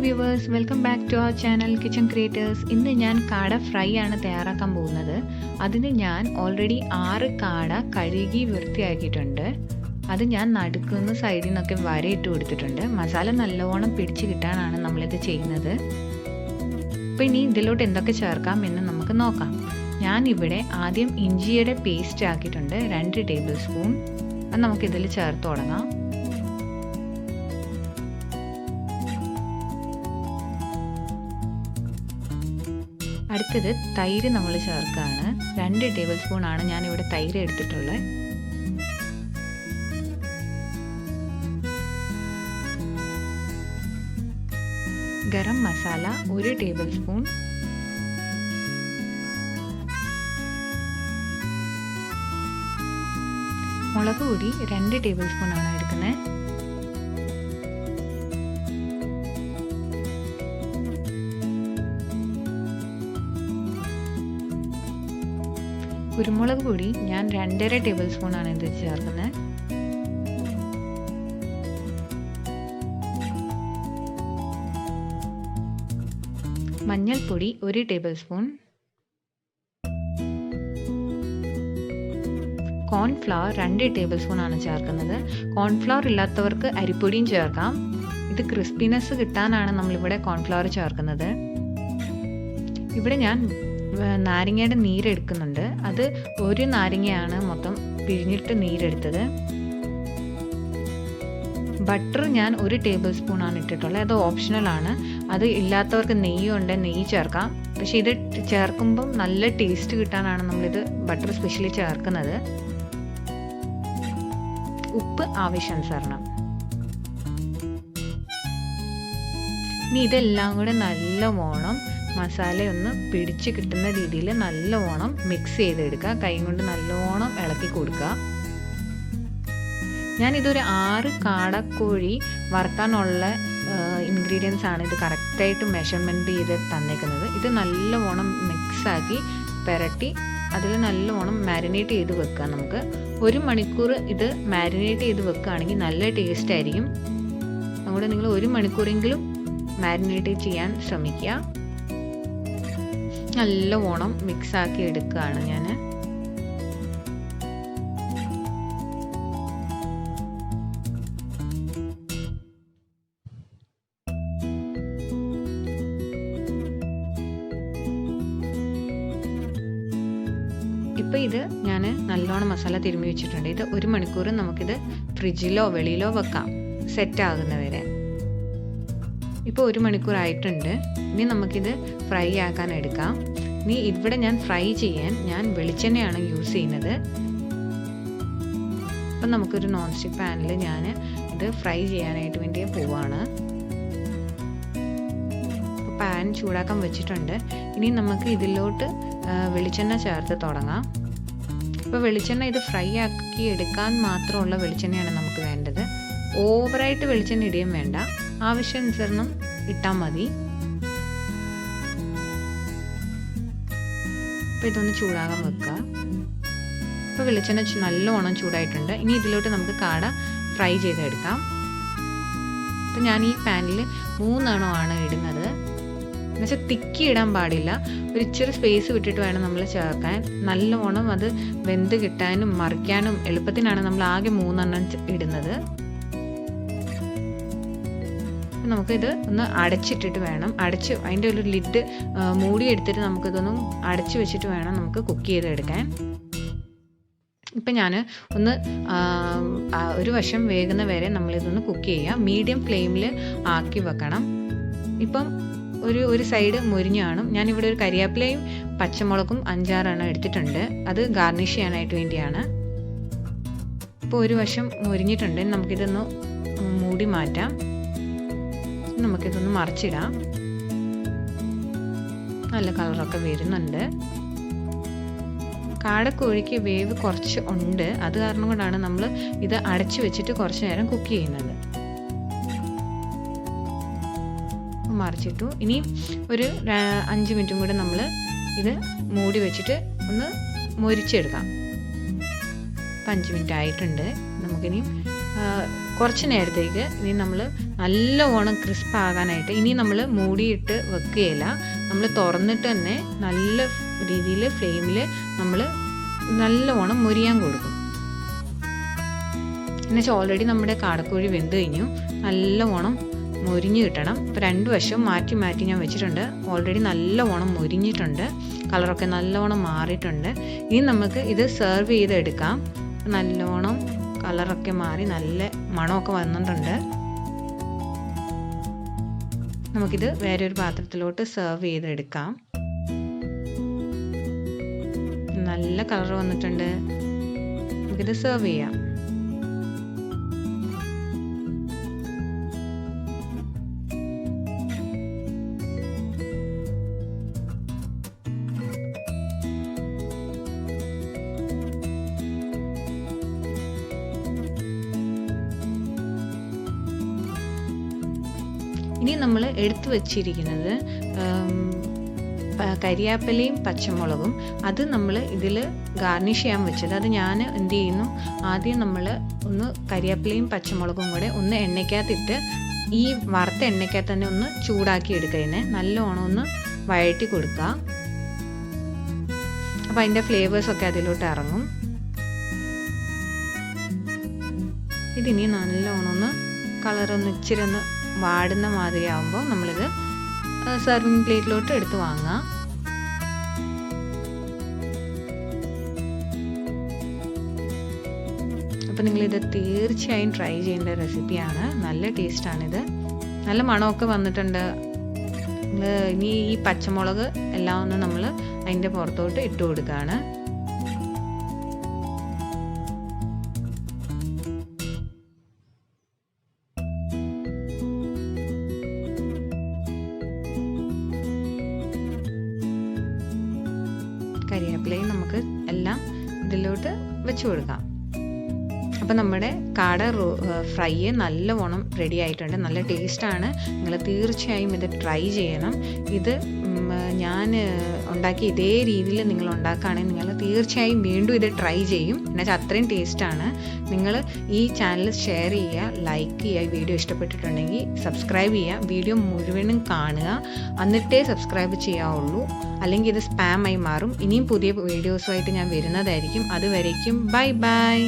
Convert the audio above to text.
viewers, welcome back to our channel Kitchen Creators. ഇന്ന് ഞാൻ കാട ഫ്രൈ ആണ് തയ്യാറാക്കാൻ പോകുന്നത്. അതിന് ഞാൻ ഓൾറെഡി 6 കാട കഴുകി വൃത്തിയാക്കിയിട്ടുണ്ട്. അത് ഞാൻ നടുക്കുന്ന സൈഡിൽ നിന്നൊക്കെ വരയിട്ട് കൊടുത്തിട്ടുണ്ട്. മസാല നല്ലവണ്ണം പിടിച്ച് കിട്ടാനാണ് നമ്മളിത് ചെയ്യുന്നത്. അപ്പോൾ ഇനി ഇതിലോട്ട് എന്തൊക്കെ ചേർക്കാം എന്ന് നമുക്ക് നോക്കാം. ഞാൻ ഇവിടെ ആദ്യം ഇഞ്ചിയുടെ പേസ്റ്റ് ആക്കിയിട്ടുണ്ട് 2 ടേബിൾ സ്പൂൺ. അത് നമുക്കിതിൽ ചേർത്ത് തുടങ്ങാം. അടുത്തത് തൈര് നമ്മൾ ചേർക്കുകയാണ്. 2 ടേബിൾ സ്പൂൺ ആണ് ഞാൻ ഇവിടെ തൈര് എടുത്തിട്ടുള്ളത്. Garam masala 1 table spoon. മുളക് പൊടി 2 ടേബിൾ സ്പൂൺ ആണ് എടുക്കുന്നത്. കുരുമുളക് പൊടി ഞാൻ 2.5 ടേബിൾ സ്പൂൺ ആണ് ഇത് ചേർക്കുന്നത്. മഞ്ഞൾപ്പൊടി 1 table spoon. Cornflour 2 table spoon ആണ് ചേർക്കുന്നത്. കോൺഫ്ലവർ ഇല്ലാത്തവർക്ക് അരിപ്പൊടിയും ചേർക്കാം. ഇത് ക്രിസ്പിനെസ് കിട്ടാനാണ് നമ്മളിവിടെ കോൺഫ്ലവർ ചേർക്കുന്നത്. ഇവിടെ ഞാൻ നാരങ്ങയുടെ നീരെടുക്കുന്നുണ്ട്. അത് 1 നാരങ്ങയാണ് മൊത്തം പിഴിഞ്ഞിട്ട് നീരെടുത്തത്. ബട്ടർ ഞാൻ 1 ടേബിൾ സ്പൂൺ ആണ് ഇട്ടിട്ടുള്ളത്. അത് ഓപ്ഷണൽ ആണ്. അത് ഇല്ലാത്തവർക്ക് നെയ്യ് ഉണ്ടെങ്കിൽ നെയ്യ് ചേർക്കാം. പക്ഷെ ഇത് ചേർക്കുമ്പം നല്ല ടേസ്റ്റ് കിട്ടാനാണ് നമ്മളിത് ബട്ടർ സ്പെഷ്യലി ചേർക്കുന്നത്. ഉപ്പ് ആവശ്യാനുസരണം. ഇനി ഇതെല്ലാം കൂടെ നല്ലവണ്ണം മസാലയൊന്ന് പിടിച്ച് കിട്ടുന്ന രീതിയിൽ നല്ലവണ്ണം മിക്സ് ചെയ്തെടുക്കുക. കൈ കൊണ്ട് നല്ലവണ്ണം ഇളക്കി കൊടുക്കുക. ഞാനിതൊരു 6 കാടക്കോഴി വറുക്കാനുള്ള ഇൻഗ്രീഡിയൻസ് ആണ് ഇത് കറക്റ്റായിട്ട് മെഷർമെൻറ്റ് ചെയ്ത് തന്നേക്കുന്നത്. ഇത് നല്ലവണ്ണം മിക്സാക്കി പുരട്ടി അതിൽ നല്ലവണ്ണം മാരിനേറ്റ് ചെയ്ത് വെക്കുക. നമുക്ക് 1 മണിക്കൂർ ഇത് മാരിനേറ്റ് ചെയ്ത് വെക്കുകയാണെങ്കിൽ നല്ല ടേസ്റ്റ് ആയിരിക്കും. അതുകൊണ്ട് നിങ്ങൾ 1 മണിക്കൂറെങ്കിലും മാരിനേറ്റ് ചെയ്യാൻ ശ്രമിക്കുക. നല്ലവണ്ണം മിക്സാക്കി എടുക്കുകയാണ് ഞാൻ. ഇപ്പോൾ ഇത് ഞാൻ നല്ലോണം മസാല തിരുമ്മി വെച്ചിട്ടുണ്ട്. ഇത് 1 മണിക്കൂർ നമുക്കിത് ഫ്രിഡ്ജിലോ വെളിയിലോ വെക്കാം സെറ്റ് ആകുന്നവരെ. ഇപ്പോൾ 1 മണിക്കൂർ ആയിട്ടുണ്ട്. ഇനി നമുക്കിത് ഫ്രൈ ആക്കാൻ എടുക്കാം. ഇനി ഇവിടെ ഞാൻ ഫ്രൈ ചെയ്യാൻ ഞാൻ വെളിച്ചെണ്ണയാണ് യൂസ് ചെയ്യുന്നത്. അപ്പം നമുക്കൊരു നോൺ സ്റ്റിക്ക് പാനിൽ ഞാൻ ഇത് ഫ്രൈ ചെയ്യാനായിട്ട് വേണ്ടി പോവാണ്. പാൻ ചൂടാക്കാൻ വെച്ചിട്ടുണ്ട്. ഇനി നമുക്ക് ഇതിലോട്ട് വെളിച്ചെണ്ണ ചേർത്ത് തുടങ്ങാം. ഇപ്പോൾ വെളിച്ചെണ്ണ ഇത് ഫ്രൈ ആക്കി എടുക്കാൻ മാത്രമുള്ള വെളിച്ചെണ്ണയാണ് നമുക്ക് വേണ്ടത്. ഓവറായിട്ട് വെളിച്ചെണ്ണ ഇടുകയും വേണ്ട, ആവശ്യാനുസരണം ഇട്ടാൽ മതി. അപ്പോൾ ഇതൊന്ന് ചൂടാകാൻ വെക്കുക. ഇപ്പോൾ വെളിച്ചെണ്ണ നല്ലോണം ചൂടായിട്ടുണ്ട്. ഇനി ഇതിലോട്ട് നമുക്ക് കാട ഫ്രൈ ചെയ്തെടുക്കാം. അപ്പോൾ ഞാൻ ഈ പാനിൽ 3 എണ്ണമാണ് ഇടുന്നത്. എന്നുവെച്ചാൽ തിക്കി ഇടാൻ പാടില്ല. ഒരു ഇച്ചിരി സ്പേസ് വിട്ടിട്ട് വേണം നമ്മൾ ചേർക്കാൻ. നല്ലോണം അത് വെന്ത് കിട്ടാനും മറിക്കാനും എളുപ്പത്തിനാണ് നമ്മൾ ആകെ 3 എണ്ണം ഇടുന്നത്. നമുക്കിത് ഒന്ന് അടച്ചിട്ടിട്ട് വേണം, അതിൻ്റെ ഒരു ലിഡ് മൂടി എടുത്തിട്ട് നമുക്കിതൊന്നും അടച്ചു വെച്ചിട്ട് വേണം നമുക്ക് കുക്ക് ചെയ്തെടുക്കാൻ. ഇപ്പം ഞാൻ ഒന്ന് ഒരു വശം വേകുന്ന വരെ നമ്മളിതൊന്ന് കുക്ക് ചെയ്യാം. മീഡിയം ഫ്ലെയിമിൽ ആക്കി വെക്കണം. ഇപ്പം ഒരു സൈഡ് മുരിഞ്ഞ് കാണും. ഞാനിവിടെ ഒരു കരിയാപ്പിലയും പച്ചമുളകും 5-6 എണ്ണം എടുത്തിട്ടുണ്ട്. അത് ഗാർണിഷ് ചെയ്യാനായിട്ട് വേണ്ടിയാണ്. ഇപ്പോൾ ഒരു വശം മുരിഞ്ഞിട്ടുണ്ട്. നമുക്കിതൊന്ന് മൂടി മാറ്റാം. നമുക്കിതൊന്ന് മറിച്ചിടാം. നല്ല കളറൊക്കെ വരുന്നുണ്ട്. കാടക്കോഴിക്ക് വേവ് കുറച്ച് ഉണ്ട്. അത് കാരണം കൊണ്ടാണ് നമ്മൾ ഇത് അടച്ചു വെച്ചിട്ട് കുറച്ച് നേരം കുക്ക് ചെയ്യുന്നത്. മറിച്ചിട്ടു. ഇനി ഒരു 5 മിനിറ്റും കൂടെ നമ്മൾ ഇത് മൂടി വെച്ചിട്ട് ഒന്ന് മൊരിച്ചെടുക്കാം. 5 മിനിറ്റ് ആയിട്ടുണ്ട്. നമുക്കിനി കുറച്ച് നേരത്തേക്ക് ഇനി നമ്മൾ നല്ലവണ്ണം ക്രിസ്പ് ആകാനായിട്ട് ഇനി നമ്മൾ മൂടിയിട്ട് വെക്കുകയില്ല. നമ്മൾ തുറന്നിട്ട് തന്നെ നല്ല രീതിയിൽ ഫ്ലെയിമിൽ നമ്മൾ നല്ലവണ്ണം മൊരിയാൻ കൊടുക്കും. എന്നുവെച്ചാൽ ഓൾറെഡി നമ്മുടെ കാടക്കോഴി വെന്ത് കഴിഞ്ഞു. നല്ലവണ്ണം മൊരിഞ്ഞ് കിട്ടണം. ഇപ്പോൾ 2 വശവും മാറ്റി മാറ്റി ഞാൻ വെച്ചിട്ടുണ്ട്. ഓൾറെഡി നല്ലവണ്ണം മൊരിഞ്ഞിട്ടുണ്ട്. കളറൊക്കെ നല്ലവണ്ണം മാറിയിട്ടുണ്ട്. ഇനി നമുക്ക് ഇത് സെർവ് ചെയ്തെടുക്കാം. നല്ലവണ്ണം കളറൊക്കെ മാറി നല്ല മണമൊക്കെ വന്നിട്ടുണ്ട്. നമുക്കിത് വേറൊരു പാത്രത്തിലോട്ട് സെർവ് ചെയ്തെടുക്കാം. നല്ല കളർ വന്നിട്ടുണ്ട്. നമുക്കിത് സെർവ് ചെയ്യാം. ഇനി നമ്മൾ എടുത്തു വച്ചിരിക്കുന്നത് കരിയാപ്പിലയും പച്ചമുളകും, അത് നമ്മൾ ഇതിൽ ഗാർണിഷ് ചെയ്യാൻ വെച്ചത്. അത് ഞാൻ എന്ത് ചെയ്യുന്നു, ആദ്യം നമ്മൾ ഒന്ന് കരിയാപ്പിലയും പച്ചമുളകും കൂടെ ഒന്ന് എണ്ണയ്ക്കകത്തിട്ട് ഈ വറുത്ത എണ്ണയ്ക്കകത്ത് തന്നെ ഒന്ന് ചൂടാക്കി എടുക്കുന്നതിന് നല്ലോണം ഒന്ന് വഴറ്റി കൊടുക്കുക. അപ്പോൾ അതിൻ്റെ ഫ്ലേവേഴ്സൊക്കെ അതിലോട്ട് ഇറങ്ങും. ഇതിനി നല്ലോണം ഒന്ന് കളറൊന്ന് ഇച്ചിരി ഒന്ന് വാടുന്ന മാതിരി ആകുമ്പോൾ നമ്മളിത് സെർവിങ് പ്ലേറ്റിലോട്ട് എടുത്ത് വാങ്ങുക. അപ്പോൾ നിങ്ങളിത് തീർച്ചയായും ട്രൈ ചെയ്യേണ്ട റെസിപ്പിയാണ്. നല്ല ടേസ്റ്റാണിത്. നല്ല മണമൊക്കെ വന്നിട്ടുണ്ട്. ഇനി ഈ പച്ചമുളക് എല്ലാം ഒന്ന് നമ്മൾ അതിൻ്റെ പുറത്തോട്ട് ഇട്ട് കൊടുക്കുകയാണ്. കരിവേപ്പിലയും നമുക്ക് എല്ലാം ഇതിലോട്ട് വെച്ച് കൊടുക്കാം. അപ്പോൾ നമ്മുടെ കാട ഫ്രൈ നല്ലവണ്ണം റെഡി ആയിട്ടുണ്ട്. നല്ല ടേസ്റ്റാണ്. നിങ്ങൾ തീർച്ചയായും ഇത് ട്രൈ ചെയ്യണം. ഇത് ഞാൻ ഉണ്ടാക്കിയ ഇതേ രീതിയിൽ നിങ്ങൾ ഉണ്ടാക്കുകയാണെങ്കിൽ നിങ്ങൾ തീർച്ചയായും വീണ്ടും ഇത് ട്രൈ ചെയ്യും. എന്നുവെച്ചാൽ അത്രയും ടേസ്റ്റാണ്. നിങ്ങൾ ഈ ചാനൽ ഷെയർ ചെയ്യുക, ലൈക്ക് ചെയ്യുക. ഈ വീഡിയോ ഇഷ്ടപ്പെട്ടിട്ടുണ്ടെങ്കിൽ സബ്സ്ക്രൈബ് ചെയ്യുക. വീഡിയോ മുഴുവനും കാണുക, എന്നിട്ടേ സബ്സ്ക്രൈബ് ചെയ്യാവുള്ളൂ. അല്ലെങ്കിൽ ഇത് സ്പാമായി മാറും. ഇനിയും പുതിയ വീഡിയോസുമായിട്ട് ഞാൻ വരുന്നതായിരിക്കും. അതുവരേക്കും ബൈ ബൈ.